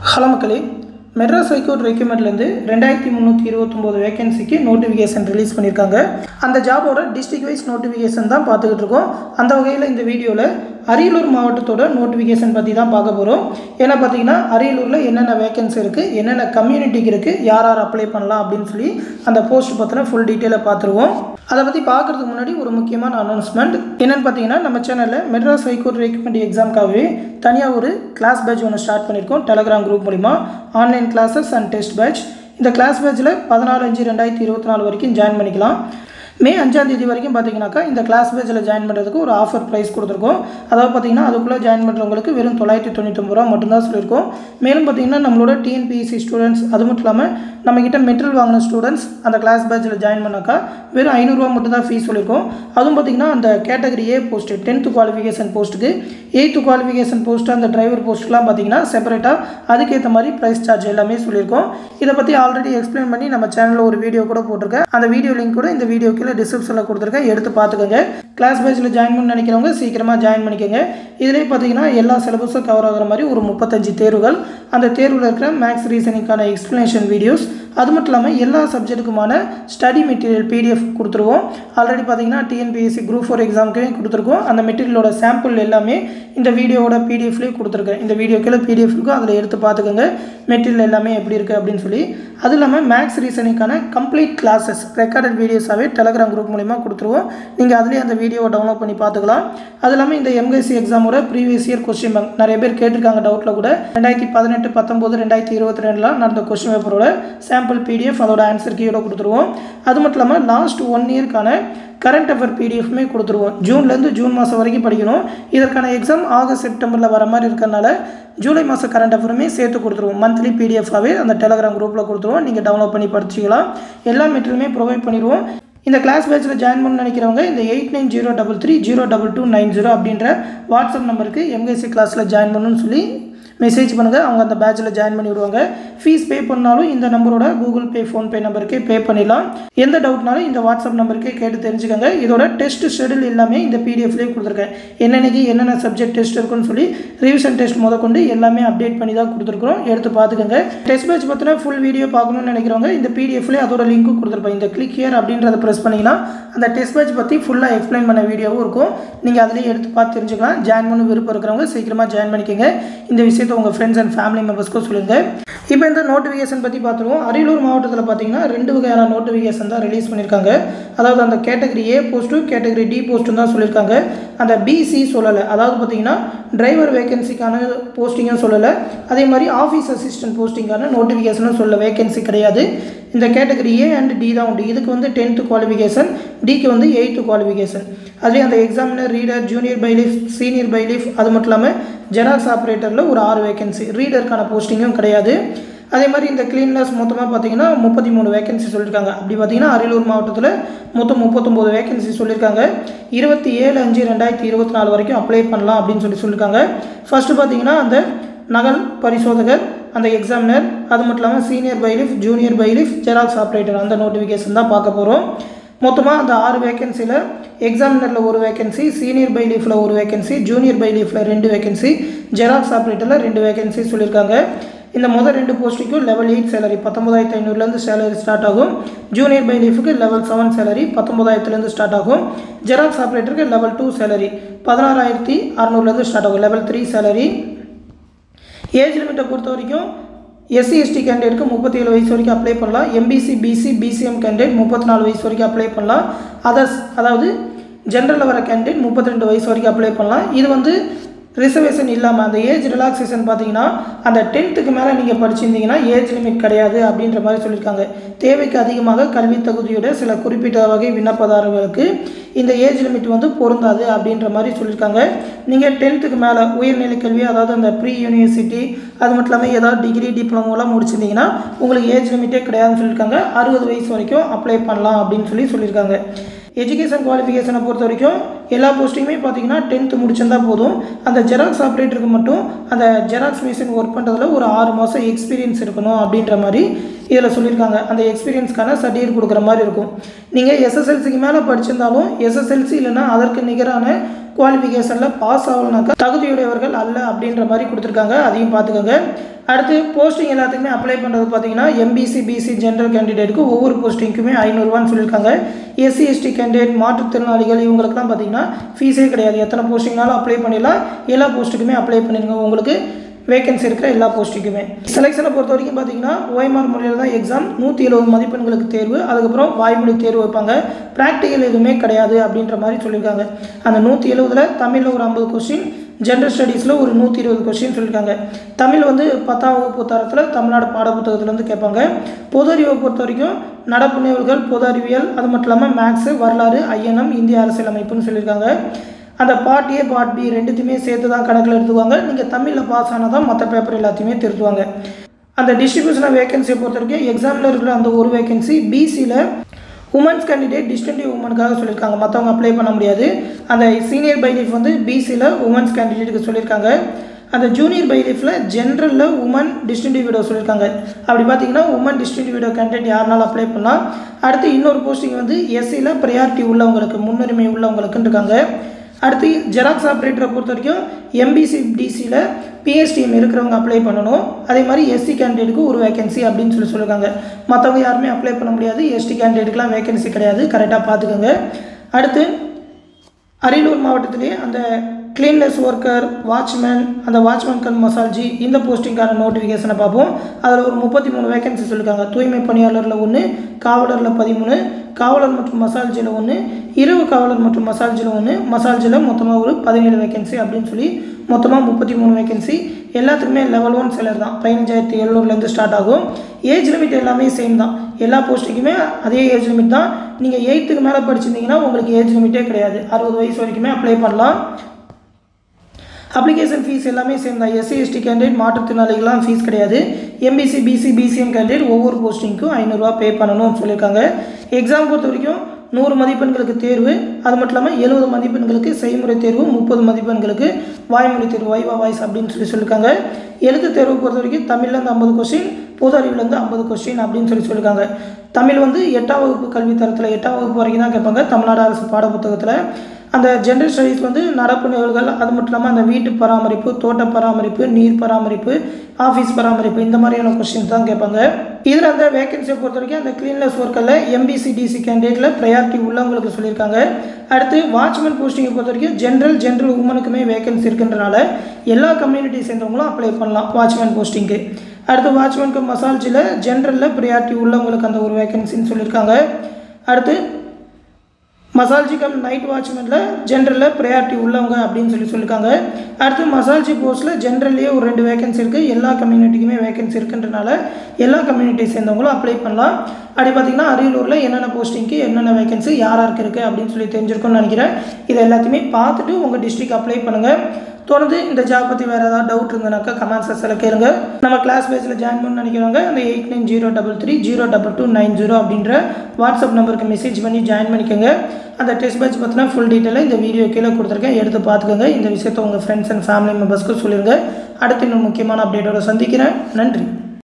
Hello மக்களே, Madras high court ரெக்யூமெண்ட்லேருந்து 2329 வேகன்சிக்கு notification release பண்ணியிருக்காங்க. அந்த ஜாபோட டிஸ்ட்ரிக்ட் வைஸ் நோட்டிஃபிகேஷன் தான் பார்த்துக்கிட்டு இருக்கோம். அந்த வகையில் இந்த வீடியோவில் அரியலூர் மாவட்டத்தோட நோட்டிஃபிகேஷன் பற்றி தான் பார்க்க போகிறோம். ஏன்னா பார்த்தீங்கன்னா அரியலூரில் என்னென்ன வேகன்சி இருக்குது, என்னென்ன கம்யூனிட்டிக்கு இருக்குது, யார் யார் அப்ளை பண்ணலாம் அப்படின்னு சொல்லி அந்த போஸ்ட் பற்றின ஃபுல் டீட்டெயிலை பார்த்துருவோம். அதை பற்றி பார்க்குறதுக்கு முன்னாடி ஒரு முக்கியமான அனௌன்ஸ்மெண்ட் என்னென்னு பார்த்தீங்கன்னா, நம்ம சேனலில் மெட்ராஸ் ஹைகோர்ட் ரெக்யூமெண்ட் எக்ஸாமுக்காகவே தனியாக ஒரு கிளாஸ் பேட்ச் ஒன்று ஸ்டார்ட் பண்ணியிருக்கோம். டெலகிராம் குரூப் மூலிமா online classes and test batch. இந்த கிளாஸ் பேட்சில் 14/5/2024 வரைக்கும் ஜாயின் பண்ணிக்கலாம். மே 5ஆம் தேதி வரைக்கும் பார்த்தீங்கன்னாக்கா இந்த கிளாஸ் பேட்சில் ஜாயின் பண்ணுறதுக்கு ஒரு ஆஃபர் ப்ரைஸ் கொடுத்துருக்கோம். அதாவது பார்த்தீங்கன்னா அதுக்குள்ளே ஜாயின் பண்ணுறவங்களுக்கு வெறும் 999 ரூபா மட்டும்தான் சொல்லியிருக்கோம். மேலும் பார்த்தீங்கன்னா நம்மளோட டிஎன்பிஎஸ்சி ஸ்டூடெண்ட்ஸ், அது மட்டும் இல்லாமல் நம்மக்கிட்ட மெட்டீரியல் வாங்கின ஸ்டூடெண்ட்ஸ் அந்த கிளாஸ் பேட்சில் ஜாயின் பண்ணாக்கா வெறும் 500 ரூபா மட்டும் தான் ஃபீஸ் சொல்லியிருக்கோம். அதுவும் பார்த்தீங்கன்னா அந்த category A post 10th qualification போஸ்ட்டுக்கு, 8th குவாலிஃபிகேஷன் போஸ்ட்டு, அந்த டிரைவர் போஸ்ட்டுலாம் பார்த்தீங்கன்னா செப்பரேட்டாக அதுக்கேற்ற மாதிரி ப்ரைஸ் சார்ஜ் எல்லாமே சொல்லியிருக்கோம். இதை பற்றி ஆல்ரெடி எக்ஸ்பிளைன் பண்ணி நம்ம சேனலில் ஒரு வீடியோ கூட போட்டிருக்கேன். அந்த வீடியோ லிங்க் கூட இந்த வீடியோக்கு டிஸ்கிரிப்ஷனில் கொடுத்துருக்கேன், எடுத்து பார்த்துக்கோங்க. கிளாஸ் பேட்சில் ஜாயின் பண்ண நினைக்கிறவங்க சீக்கிரமாக ஜாயின் பண்ணிக்கோங்க. இதிலே பார்த்தீங்கன்னா எல்லா சிலபஸும் கவர் ஆகிற மாதிரி ஒரு 35 தேர்வுகள், அந்த தேர்வில் இருக்கிற மேக்ஸ் ரீசனிங்கான எக்ஸ்ப்ளனேஷன் வீடியோஸ், அது மட்டும் இல்லாமல் எல்லா சப்ஜெக்ட்டுக்குமான ஸ்டடி மெட்டீரியல் PDF கொடுத்துருவோம். ஆல்ரெடி பார்த்தீங்கன்னா டிஎன்பிஎஸ்சி குரூப் 4 எக்ஸாமுக்கே கொடுத்துருக்கோம். அந்த மெட்டீரியலோட சாம்பிள் எல்லாமே இந்த வீடியோவோட PDFலேயே கொடுத்துருக்கேன். இந்த வீடியோக்கில் PDF இருக்கும், அதில் எடுத்து பார்த்துக்கோங்க மெட்டீரியல் எல்லாமே எப்படி இருக்குது அப்படின்னு சொல்லி. அது இல்லாமல் மேக்ஸ் ரீசனிங்கான கம்ப்ளீட் கிளாஸஸ் ரெக்கார்டட் வீடியோஸாகவே டெலகிராம் குரூப் மூலிமா கொடுத்துருவோம். நீங்கள் அதுலேயே அந்த வீடியோவை டவுன்லோட் பண்ணி பார்த்துக்கலாம். அது இல்லாமல் இந்த MSc எக்ஸாமோட ப்ரீவியஸ் இயர் கொஸ்டின் பேங்க் நிறைய பேர் கேட்டிருக்காங்க டவுட்டில் கூட. 2018, 19, 2022 நடந்த கொஸ்டின் பேப்பரோட சாம்பிள் PDF, அதோட ஆன்சர் கீயோட கொடுத்துருவோம். அது மட்டும் இல்லாமல் லாஸ்ட் 1 இயர்க்கான கரண்ட் அஃபேர் PDFமே கொடுத்துருவோம். ஜூன்லேருந்து ஜூன் மாதம் வரைக்கும் படிக்கணும். இதற்கான எக்ஸாம் ஆகஸ்ட் செப்டம்பரில் வர மாதிரி இருக்கிறனால ஜூலை மாதம் கரண்ட் அஃபேருமே சேர்த்து கொடுத்துருவோம். மந்த்லி PDF-ஆகவே அந்த டெலகிராம் குரூப்பில் கொடுத்துருவோம். நீங்கள் டவுன்லோட் பண்ணி படிச்சிக்கலாம். எல்லா மெட்டீரியலுமே ப்ரொவைட் பண்ணிடுவோம். இந்த கிளாஸ் பேட்சில் ஜாயின் பண்ண நினைக்கிறவங்க இந்த 8903302290 அப்படின்ற வாட்ஸ்அப் நம்பருக்கு MSc கிளாஸில் ஜாயின் பண்ணணும்னு சொல்லி மெசேஜ் பண்ணுங்கள். அவங்க அந்த பேட்சில் ஜாயின் பண்ணி விடுவாங்க. ஃபீஸ் பே பண்ணாலும் இந்த நம்பரோட கூகுள் பே, ஃபோன்பே நம்பருக்கே பே பண்ணிடலாம். எந்த டவுட்னாலும் இந்த வாட்ஸ்அப் நம்பருக்கே கேட்டு தெரிஞ்சுக்கோங்க. இதோட டெஸ்ட் ஷெடியூல் எல்லாமே இந்த PDFலேயே கொடுத்துருக்கேன். என்னென்னக்கு என்னென்ன சப்ஜெக்ட் டெஸ்ட் இருக்குன்னு சொல்லி ரிவிஷன் டெஸ்ட் முதற்கொண்டு எல்லாமே அப்டேட் பண்ணி தான் கொடுத்துருக்குறோம். எடுத்து பார்த்துக்கோங்க. டெஸ்ட் பேட்ச் பற்றின ஃபுல் வீடியோ பார்க்கணும்னு நினைக்கிறவங்க இந்த PDFலேயே அதோட லிங்க்கும் கொடுத்துருப்பேன். இந்த கிளிக் ஹியர் அப்படின்றத ப்ரெஸ் பண்ணிங்கன்னா அந்த டெஸ்ட் பேட்ச் பற்றி ஃபுல்லாக எக்ஸ்பிளைன் பண்ண வீடியோவும் இருக்கும். நீங்கள் அதிலேயே எடுத்து பார்த்து தெரிஞ்சுக்கலாம். ஜாயின் பண்ண விருப்பம் இருக்கிறவங்க சீக்கிரமாக ஜாயின் பண்ணிக்கோங்க. இந்த விஷயத்தை உங்கள் ஃப்ரெண்ட்ஸ் அண்ட் ஃபேமிலி மெம்பர்ஸ்க்கும் சொல்லுங்கள். இப்போ இந்த நோட்டிஃபிகேஷன் பற்றி பார்த்துருவோம். அரியலூர் மாவட்டத்தில் பார்த்தீங்கன்னா 2 வகையான நோட்டிஃபிகேஷன் தான் ரிலீஸ் பண்ணியிருக்காங்க. அதாவது அந்த கேட்டகரி ஏ போஸ்ட்டும் கேட்டகரி டி போஸ்ட்டும் தான் சொல்லியிருக்காங்க. அந்த BC சொல்லலை. அதாவது பார்த்தீங்கன்னா டிரைவர் வேகன்சிக்கான போஸ்டிங்கும் சொல்லலை. அதே மாதிரி ஆஃபீஸ் அசிஸ்டன்ட் போஸ்டிங்கான நோட்டிஃபிகேஷனும் சொல்ல வேகன்சி கிடையாது. இந்த கேட்டகரி ஏ அண்ட் டி தான் உண்டு. இதுக்கு வந்து 10th குவாலிஃபிகேஷன், டிக்கு வந்து 8th குவாலிஃபிகேஷன். அதுலேயே அந்த examiner, reader, junior bailiff, senior bailiff, அது மட்டும் இல்லாமல் ஜெராக்ஸ் ஆப்ரேட்டரில் ஒரு 6 வேகன்சி, ரீடருக்கான போஸ்டிங்கும் கிடையாது. அதே மாதிரி இந்த கிளீனர்ஸ் மொத்தமாக பார்த்தீங்கன்னா 33 வேகன்சி சொல்லியிருக்காங்க. அப்படி பார்த்தீங்கன்னா அரியலூர் மாவட்டத்தில் மொத்தம் 39 வேகன்சி சொல்லியிருக்காங்க. 27/5/2024 வரைக்கும் அப்ளை பண்ணலாம் அப்படின்னு சொல்லியிருக்காங்க. ஃபஸ்ட்டு பார்த்தீங்கன்னா அந்த நகல் பரிசோதகர், அந்த எக்ஸாமினர், அது மட்டும் இல்லாமல் senior bailiff, junior bailiff, xerox operator, அந்த நோட்டிஃபிகேஷன் தான் பார்க்க போகிறோம். மொத்தமாக அந்த 6 வேகன்சியில் எக்ஸாமினரில் 1 வேகன்சி, சீனியர் பைலீஃபில் 1 வேகன்சி, ஜூனியர் பைலீஃபில் 2 வேகன்சி, ஜெராக்ஸ் ஆப்ரேட்டரில் 2 வேகன்சி சொல்லியிருக்காங்க. இந்த முதல் 2 போஸ்ட்டுக்கும் லெவல் 8 சேலரி 19,500 சேலரி ஸ்டார்ட் ஆகும். ஜூனியர் பைலீஃபுக்கு லெவல் 7 சேலரி 19,000 ஸ்டார்ட் ஆகும். ஜெராக்ஸ் ஆப்ரேட்டருக்கு லெவல் 2 சேலரி 16,600 ஸ்டார்ட் ஆகும். Level 3 salary. ஏஜ் லிமிட்டை பொறுத்த வரைக்கும் SC ST கேண்டிடேட்டுக்கு 37 வயசு வரைக்கும் அப்ளை பண்ணலாம். MBC BC BCM கேண்டிடேட் 34 வயசு வரைக்கும் அப்ளை பண்ணலாம். அதர்ஸ், அதாவது ஜென்ரலில் வர கேண்டிடேட் 32 வயசு வரைக்கும் அப்ளை பண்ணலாம். இது வந்து ரிசர்வேஷன் இல்லாமல் அந்த ஏஜ் ரிலாக்ஸேஷன் பார்த்தீங்கன்னா அந்த 10th மேலே நீங்கள் படிச்சிருந்தீங்கன்னா ஏஜ் லிமிட் கிடையாது அப்படின்ற மாதிரி சொல்லியிருக்காங்க. தேவைக்கு அதிகமாக கல்வி தகுதியோட சில குறிப்பிட்ட வகை விண்ணப்பதாரர்களுக்கு இந்த ஏஜ் லிமிட் வந்து பொருந்தாது அப்படின்ற மாதிரி சொல்லியிருக்காங்க. நீங்கள் 10th மேலே உயர்நிலை கல்வி, அதாவது அந்த ப்ரீ யூனிவர்சிட்டி, அது மட்டும் இல்லாமல் ஏதாவது டிகிரி டிப்ளமோலாம் முடிச்சிருந்தீங்கன்னா உங்களுக்கு ஏஜ் லிமிட்டே கிடையாதுன்னு சொல்லியிருக்காங்க. 60 வயசு வரைக்கும் அப்ளை பண்ணலாம் அப்படின்னு சொல்லியிருக்காங்க. எஜுகேஷன் குவாலிஃபிகேஷனை பொறுத்த வரைக்கும் எல்லா போஸ்டிங்குமே பார்த்தீங்கன்னா 10th முடிச்சிருந்தா போதும். அந்த ஜெராக்ஸ் ஆப்ரேட்டருக்கு மட்டும் அந்த ஜெராக்ஸ் மிஷின் ஒர்க் பண்ணுறதுல ஒரு 6 மாதம் எக்ஸ்பீரியன்ஸ் இருக்கணும் அப்படின்ற மாதிரி இதில் சொல்லியிருக்காங்க. அந்த எக்ஸ்பீரியன்ஸ்க்கான சர்டிஃபிகேட் கொடுக்குற மாதிரி இருக்கும். நீங்கள் எஸ்எஸ்எல்சிக்கு மேலே படிச்சிருந்தாலும் எஸ்எஸ்எல்சி இல்லைன்னா அதற்கு நிகரான குவாலிஃபிகேஷனில் பாஸ் ஆகலனாக்கா தகுதியுடையவர்கள் அல்ல அப்படின்ற மாதிரி கொடுத்துருக்காங்க. அதையும் பார்த்துக்கோங்க. அடுத்து போஸ்டிங் எல்லாத்துக்குமே அப்ளை பண்ணுறது பார்த்தீங்கன்னா எம்பிசி பிசி ஜென்ரல் கேண்டிடேட்டுக்கு ஒவ்வொரு போஸ்டிங்க்குமே 500 சொல்லியிருக்காங்க. எஸ்சி எஸ்டி கேண்டிடேட் மாற்றுத்திறனாளிகள் இவங்களுக்குலாம் பார்த்தீங்கன்னா ஃபீஸே கிடையாது. எத்தனை போஸ்டிங்னாலும் அப்ளை பண்ணிடலாம். எல்லா போஸ்ட்டுக்குமே அப்ளை பண்ணிடுங்க. உங்களுக்கு வேகன்சி இருக்கிற எல்லா போஸ்ட்டுக்குமே. செலெக்ஷனை பொறுத்த வரைக்கும் பார்த்தீங்கன்னா OMR முறையில் தான் எக்ஸாம். 170 மதிப்பெண்களுக்கு தேர்வு, அதுக்கப்புறம் வாய்மொழி தேர்வு வைப்பாங்க. ப்ராக்டிக்கல் எதுவுமே கிடையாது அப்படின்ற மாதிரி சொல்லியிருக்காங்க. அந்த 170ல் தமிழில் ஒரு 50 கொஸ்டின், ஜென்ரல் ஸ்டடீஸில் ஒரு 120 கொஸ்டின் சொல்லியிருக்காங்க. தமிழ் வந்து 10ஆம் வகுப்பு தரத்தில் தமிழ்நாடு பாடப்புத்தகத்துலேருந்து கேட்பாங்க. பொது அறிவை பொறுத்த வரைக்கும் நடப்பு நிகழ்வுகள், பொது அறிவியல், அது மட்டும் இல்லாமல் மேக்ஸு, வரலாறு, ஐஎன்எம், இந்திய அரசியலமைப்புன்னு சொல்லியிருக்காங்க. அந்த பார்ட் ஏ பார்ட் பி ரெண்டுத்தையுமே சேர்த்து தான் கணக்கில் எடுத்துக்குவாங்க. நீங்கள் தமிழில் பாஸ் ஆனால் தான் மற்ற பேப்பர் எல்லாத்தையுமே திருத்துவாங்க. அந்த டிஸ்ட்ரிபியூஷன் ஆஃப் வேகன்சியை பொறுத்த வரைக்கும் எக்ஸாமில் இருக்கிற அந்த ஒரு வேகன்சி பிசியில் உமன்ஸ் கேண்டிடேட் டிஸ்டன்டிவ் உமனுக்காக சொல்லியிருக்காங்க. மற்றவங்க அப்ளை பண்ண முடியாது. அந்த சீனியர் பைலீஃப் வந்து பிசியில் உமன்ஸ் கேண்டிடேட்டுக்கு சொல்லியிருக்காங்க. அந்த ஜூனியர் பைலீஃபில் ஜென்ரலில் உமன் டிஸ்டன்டிவ் விடோ சொல்லியிருக்காங்க. அப்படி பார்த்தீங்கன்னா உமன் டிஸ்டன்டிவ் விடோ கேண்டிடேட் யாருனாலும் அப்ளை பண்ணலாம். அடுத்து இன்னொரு போஸ்டிங் வந்து எஸ்சியில் ப்ரையாரிட்டி உள்ளவங்களுக்கு, முன்னுரிமை உள்ளவங்களுக்குன்னு இருக்காங்க. அடுத்து ஜெராக்ஸ் ஆப்ரேட்டரை பொறுத்த வரைக்கும் எம்பிசி டிசியில் பிஎஸ்டிஎம் இருக்கிறவங்க அப்ளை பண்ணணும். அதே மாதிரி எஸ்சி கேண்டிடேட்டுக்கு ஒரு வேகன்சி அப்படின்னு சொல்லியிருக்காங்க. மற்றவங்க யாருமே அப்ளை பண்ண முடியாது. எஸ்டி கேண்டிடேட்டுக்குலாம் வேகன்சி கிடையாது. கரெக்டாக பார்த்துக்கோங்க. அடுத்து அரியலூர் மாவட்டத்திலே அந்த கிளீன்னஸ் ஒர்க்கர், வாட்ச்மேன், அந்த வாட்ச்மேன் கம் மசால்ஜி இந்த போஸ்டிங்கான நோட்டிஃபிகேஷனை பார்ப்போம். அதில் ஒரு 33 வேகன்சி சொல்லியிருக்காங்க. தூய்மை பணியாளரில் 1, காவலரில் 13, காவலர் மற்றும் மசால்ஜியில் 1, இரவு காவலர் மற்றும் மசால்ஜியில் 1, மசால்ஜியில் மொத்தமாக ஒரு 17 வேகன்சி அப்படின்னு சொல்லி மொத்தமாக 33 வேகன்சி. எல்லாத்துக்குமே லெவல் 1 சேலரி தான். 15,700 ஸ்டார்ட் ஆகும். ஏஜ் லிமிட் எல்லாமே சேம் தான். எல்லா போஸ்ட்டுக்குமே அதே ஏஜ் லிமிட் தான். நீங்கள் 8க்கு மேலே படிச்சிருந்தீங்கன்னா உங்களுக்கு ஏஜ் லிமிட்டே கிடையாது. 60 வயசு வரைக்குமே அப்ளை பண்ணலாம். அப்ளிகேஷன் ஃபீஸ் எல்லாமே சேம் தான். எஸ்சி எஸ்டி கேண்டிடேட் மாற்றுத்திறனாளிகள்லாம் ஃபீஸ் கிடையாது. எம்பிசி பிசி பிசிஎம் கேண்டிடேட் ஒவ்வொரு போஸ்டிங்க்கும் 500 பே பண்ணணும்னு சொல்லியிருக்காங்க. எக்ஸாம் பொறுத்த வரைக்கும் 100 மதிப்பெண்களுக்கு தேர்வு, அது மட்டும் இல்லாமல் 70 மதிப்பெண்களுக்கு செய்முறை தேர்வு, 30 மதிப்பெண்களுக்கு வாய்மொழி தேர்வு, வைவா வாய்ஸ் அப்படின்னு சொல்லியிருக்காங்க. எழுத்து தேர்வு பொறுத்த வரைக்கும் தமிழ்லேருந்து 50 கொஸ்டின், பொது அறிவிலேருந்து 50 கொஸ்டின் அப்படின்னு சொல்லியிருக்காங்க. தமிழ் வந்து 8ஆம் வகுப்பு கல்வித்தரத்தில் 8ஆம் வகுப்பு வரைக்கும் தான் கேட்பாங்க தமிழ்நாடு அரசு பாடப்புத்தகத்தில். அந்த ஜென்ரல் ஸ்டடீஸ் வந்து நடப்பு நிகழ்வுகள், அது மட்டும் இல்லாமல் அந்த வீட்டு பராமரிப்பு, தோட்ட பராமரிப்பு, நீர் பராமரிப்பு, ஆஃபீஸ் பராமரிப்பு இந்த மாதிரியான கொஸ்டின்ஸ் தான் கேட்பாங்க. இதில் அந்த வேகன்சியை பொறுத்த வரைக்கும் அந்த கிளீன்லெஸ் ஒர்க்கில் எம்பிசி டிசி கேண்டிடேட்டில் ப்ரையாரிட்டி உள்ளவங்களுக்கு சொல்லியிருக்காங்க. அடுத்து வாட்ச்மேன் போஸ்டிங்கை பொறுத்த வரைக்கும் ஜென்ரல் உமனுக்குமே வேகன்சி இருக்குன்றனால எல்லா கம்யூனிட்டி சேர்ந்தவங்களும் அப்ளை பண்ணலாம் வாட்ச்மேன் போஸ்டிங்கு. அடுத்து வாட்ச்மேனுக்கு மசால்ஜியில் ஜென்ரலில் ப்ரையாரிட்டி உள்ளவங்களுக்கு அந்த ஒரு வேகன்சின்னு சொல்லியிருக்காங்க. அடுத்து மசால்ஜி கம் நைட் வாட்ச்மேனில் ஜென்ரலில் ப்ரையாரிட்டி உள்ளவங்க அப்படின்னு சொல்லியிருக்காங்க. அடுத்து மசால்ஜி போஸ்ட்டில் ஜென்ரல்லையே ஒரு 2 வேகன்சி இருக்குது. எல்லா கம்யூனிட்டிக்குமே வேகன்சி இருக்குன்றனால எல்லா கம்யூனிட்டி சேர்ந்தவங்களும் அப்ளை பண்ணலாம். அப்படி பார்த்திங்கன்னா அரியலூரில் என்னென்ன போஸ்டிங்க்கு என்னென்ன வேகன்சி யாராருக்கு இருக்குது அப்படின்னு சொல்லி தெரிஞ்சிருக்கும்னு நினைக்கிறேன். இதை எல்லாத்தையுமே பார்த்துட்டு உங்கள் டிஸ்ட்ரிக்ட் அப்ளை பண்ணுங்கள். தொடர்ந்து இந்த ஜாப் பற்றி வேறு ஏதாவது டவுட் இருந்ததுனாக்கா கமெண்ட் செக்ஷனில் கேளுங்க. நம்ம கிளாஸ் பேஜில் ஜாயின் பண்ண நினைக்கிறவங்க அந்த 8903302290 அப்படின்ற வாட்ஸ்அப் நம்பருக்கு மெசேஜ் பண்ணி ஜாயின் பண்ணிக்கோங்க. அந்த டெஸ்ட் பேட்ச் பற்றினா ஃபுல் டீட்டெயிலாக இந்த வீடியோ கீழே கொடுத்துருக்கேன், எடுத்து பார்த்துக்கோங்க. இந்த விஷயத்தை உங்கள் ஃப்ரெண்ட்ஸ் அண்ட் ஃபேமிலி மெம்பர்ஸ்க்கு சொல்லிடுங்க. அடுத்து இன்னும் முக்கியமான அப்டேட்டோட சந்திக்கிறேன். நன்றி.